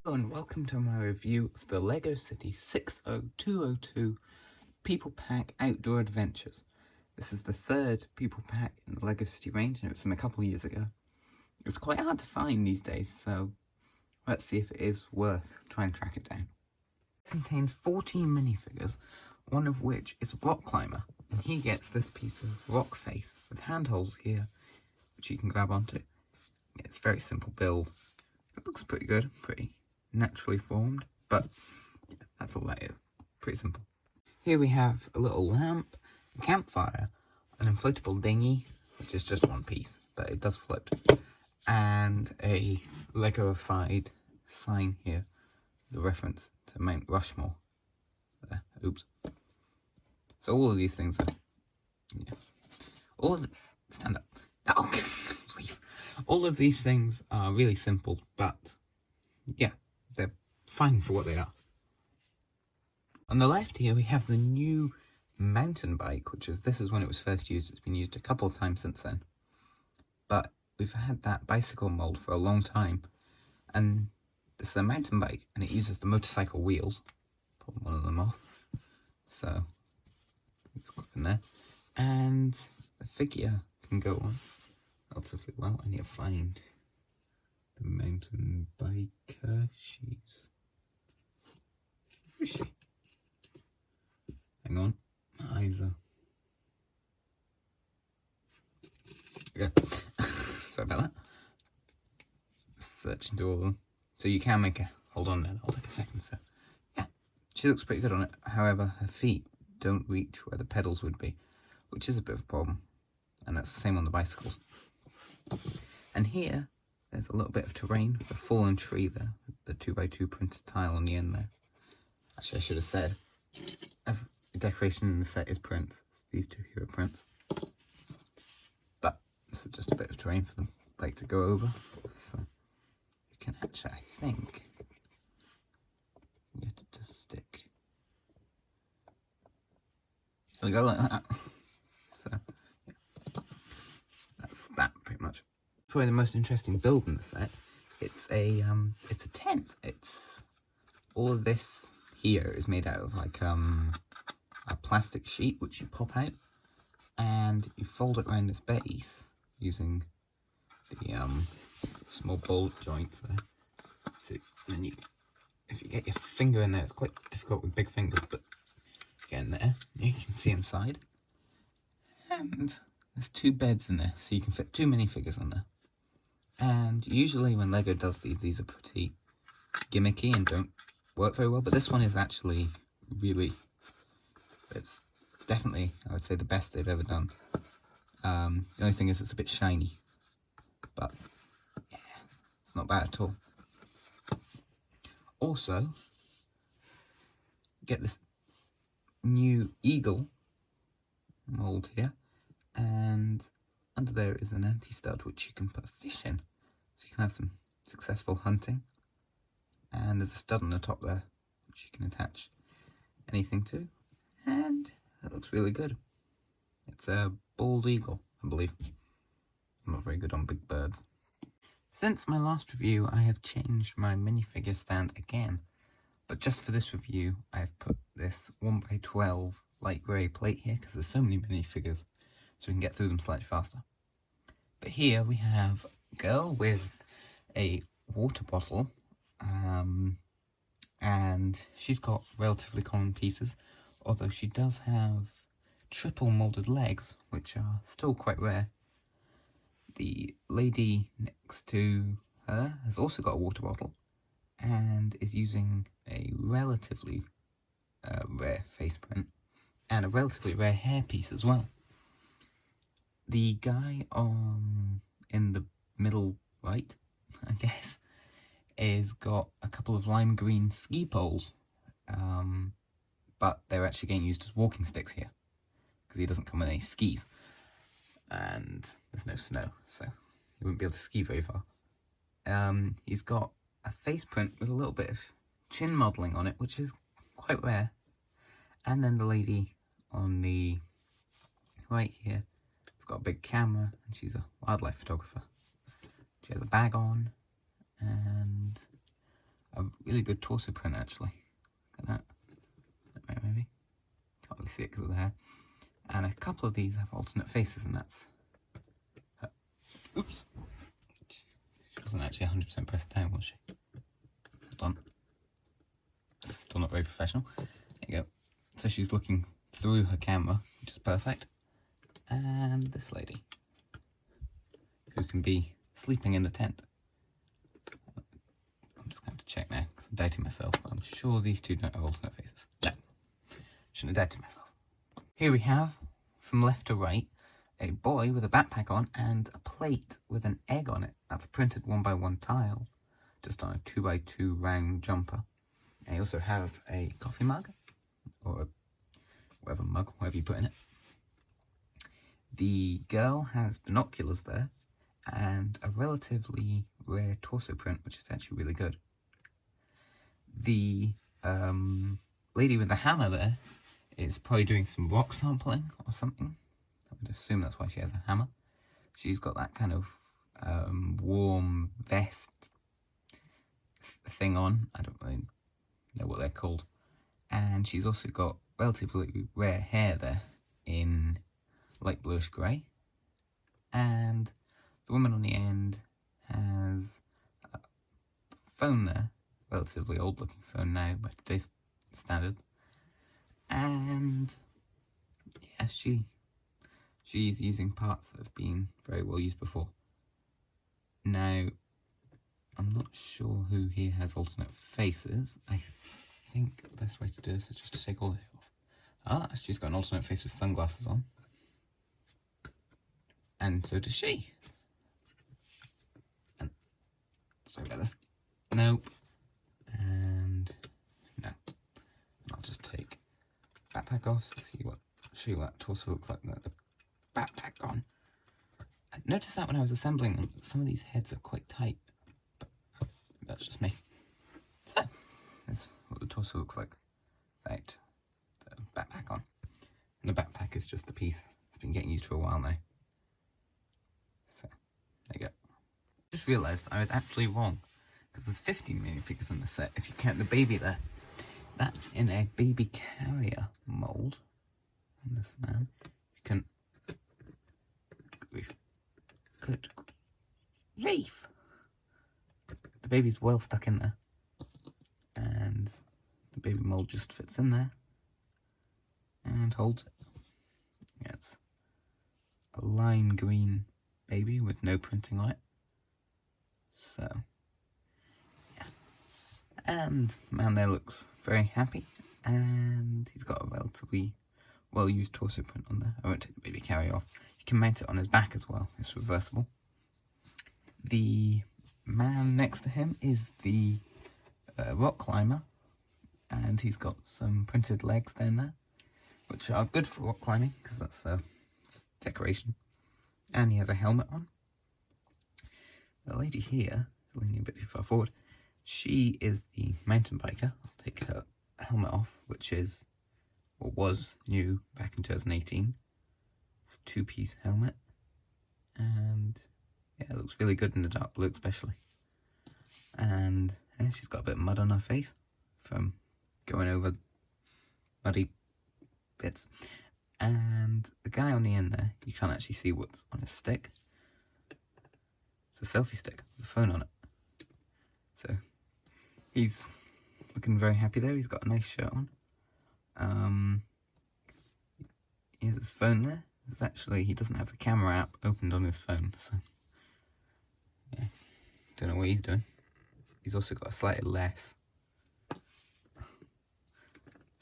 Hello and welcome to my review of the LEGO City 60202 People Pack Outdoor Adventures. This is the third People Pack in the LEGO City range, and it was from a couple of years ago. It's quite hard to find these days, so let's see if it is worth trying to track it down. It contains 14 minifigures, one of which is a rock climber, and he gets this piece of rock face with handholds here, which you can grab onto. It's a very simple build. It looks pretty good, pretty naturally formed, but yeah, that's all that is. Pretty simple. Here we have a little lamp, a campfire, an inflatable dinghy, which is just one piece, but it does float, and a Lego-ified sign here, the reference to Mount Rushmore. There. Oops. So all of these things are, stand up. Oh, grief. All of these things are really simple, but yeah, they're fine for what they are. On the left here we have the new mountain bike, this is when it was first used. It's been used a couple of times since then. But we've had that bicycle mold for a long time, and this is a mountain bike, and it uses the motorcycle wheels. Pull one of them off. So it's quick in there. And the figure can go on relatively well. I need to find the mountain biker. Where is she? Hang on, my eyes are... Yeah. Sorry about that. Searching through all of them. So you can make a... Hold on then, I'll take a second. So, yeah, she looks pretty good on it. However, her feet don't reach where the pedals would be, which is a bit of a problem. And that's the same on the bicycles. And here, there's a little bit of terrain, the fallen tree there, the 2x2 printed tile on the end there. Actually, I should have said, every decoration in the set is prints. These two here are prints. But this is just a bit of terrain for them like to go over. So you can actually, I think, get it to stick. There we go, like that. So yeah, that's that pretty much. Probably the most interesting build in the set. It's a tent. It's all of this here is made out of like a plastic sheet which you pop out, and you fold it around this base using the small bolt joints there. So then if you get your finger in there, it's quite difficult with big fingers, but get in there, you can see inside. And there's two beds in there, so you can fit 2 minifigures in there. And usually when LEGO does these are pretty gimmicky and don't work very well, but this one is actually really, it's definitely, I would say, the best they've ever done. The only thing is it's a bit shiny, but yeah, it's not bad at all. Also, get this new eagle mold here, and under there is an anti-stud which you can put a fish in, so you can have some successful hunting. And there's a stud on the top there which you can attach anything to, and it looks really good. It's a bald eagle, I believe. I'm not very good on big birds. Since my last review, I have changed my minifigure stand again, but just for this review, I've put this 1x12 light grey plate here because there's so many minifigures, so we can get through them slightly faster. But here we have a girl with a water bottle, and she's got relatively common pieces, although she does have triple moulded legs, which are still quite rare. The lady next to her has also got a water bottle and is using a relatively rare face print and a relatively rare hairpiece as well. The guy in the middle right, I guess, is got a couple of lime green ski poles, but they're actually getting used as walking sticks here because he doesn't come with any skis, and there's no snow, so he wouldn't be able to ski very far. He's got a face print with a little bit of chin modelling on it, which is quite rare. And then the lady on the right here has got a big camera, and she's a wildlife photographer. She has a bag on and a really good torso print, actually. Look at that. Maybe. Can't really see it because of the hair. And a couple of these have alternate faces, and that's... oops. She wasn't actually 100% pressed down, was she? Hold on. Still not very professional. There you go. So she's looking through her camera, which is perfect. And this lady, who can be sleeping in the tent. I'm just going to check now, because I'm doubting myself. I'm sure these two don't have alternate faces. No. Shouldn't have doubted myself. Here we have, from left to right, a boy with a backpack on and a plate with an egg on it. That's a printed 1x1 tile, just on a 2x2 round jumper. And he also has a coffee mug, or a whatever mug, whatever you put in it. The girl has binoculars there, and a relatively rare torso print, which is actually really good. The lady with the hammer there is probably doing some rock sampling or something. I would assume that's why she has a hammer. She's got that kind of warm vest thing on. I don't really know what they're called. And she's also got relatively rare hair there in light bluish grey. And the woman on the end has a phone there, relatively old looking phone now by today's standards. And yeah, she's using parts that have been very well used before. Now, I'm not sure who here has alternate faces. I think the best way to do this is just to take all the hair off. Ah, she's got an alternate face with sunglasses on. And so does she. And sorry about this. Nope. And no. And I'll just take the backpack off to show you what that torso looks like with the backpack on. I noticed that when I was assembling them, some of these heads are quite tight. But that's just me. So, that's what the torso looks like without the backpack on. And the backpack is just the piece that's been getting used for a while now. So, there you go. Just realised I was actually wrong, because there's 15 minifigures in the set. If you count the baby there, that's in a baby carrier mould. And this man, you can... Good grief! The baby's well stuck in there. And the baby mould just fits in there and holds it. Yeah, it's a lime green baby with no printing on it. So, yeah. And the man there looks very happy, and he's got a relatively well used torso print on there. I won't take the baby carrier off. You can mount it on his back as well, it's reversible. The man next to him is the rock climber, and he's got some printed legs down there, which are good for rock climbing because that's decoration. And he has a helmet on. The lady here, leaning a bit too far forward, she is the mountain biker. I'll take her helmet off, which is, or was new back in 2018. It's a two-piece helmet, and yeah, it looks really good in the dark blue especially. And yeah, she's got a bit of mud on her face from going over muddy bits. And the guy on the end there, you can't actually see what's on his stick. It's a selfie stick with a phone on it. So he's looking very happy there. He's got a nice shirt on. Here's his phone there. It's actually, he doesn't have the camera app opened on his phone, so yeah, don't know what he's doing. He's also got a slightly less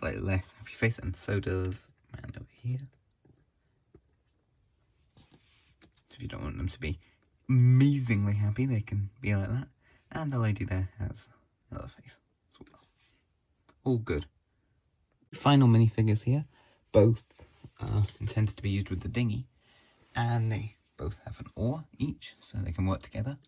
happy face, and so does the man over here. So if you don't want them to be amazingly happy, they can be like that. And the lady there has another face as well. All good. Final minifigures here, both are intended to be used with the dinghy, and they both have an oar each, so they can work together.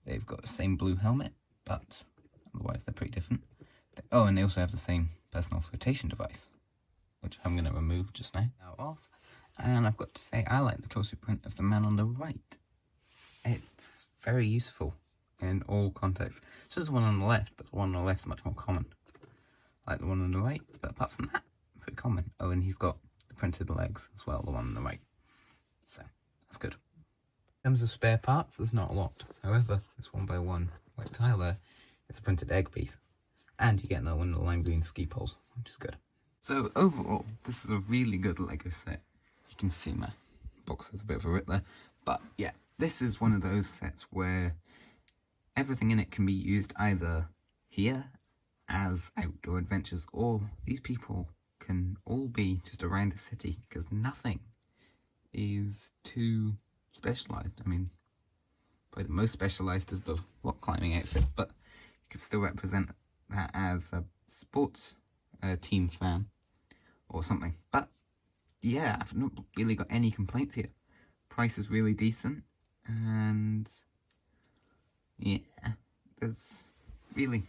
They've got the same blue helmet, but otherwise they're pretty different. Oh, and they also have the same personal flotation device, which I'm going to remove just now off. And I've got to say, I like the torso print of the man on the right. It's very useful in all contexts. So there's one on the left, but the one on the left is much more common. Like the one on the right, but apart from that, pretty common. Oh, and he's got the printed legs as well, the one on the right. So that's good. In terms of spare parts, there's not a lot. However, this 1x1 white tile there, it's a printed egg piece. And you get another one of the lime green ski poles, which is good. So overall, this is a really good Lego set. You can see my box has a bit of a rip there. But yeah, this is one of those sets where everything in it can be used either here as outdoor adventures, or these people can all be just around the city, because nothing is too specialised. I mean, probably the most specialised is the rock climbing outfit, but you could still represent that as a sports team fan or something. But yeah, I've not really got any complaints here. Price is really decent, and yeah, there's really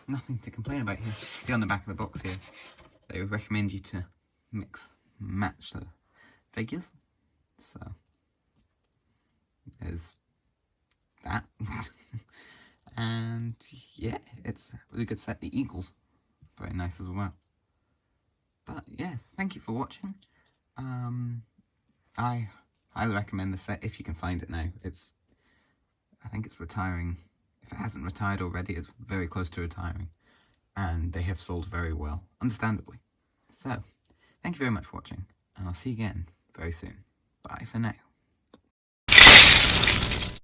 nothing to complain about here. See on the back of the box here, they would recommend you to match the figures. So there's that. And yeah, it's a really good set. The eagles, very nice as well. But yeah, thank you for watching. I highly recommend the set if you can find it now. I think it's retiring. If it hasn't retired already, it's very close to retiring. And they have sold very well, understandably. So, thank you very much for watching, and I'll see you again very soon. Bye for now.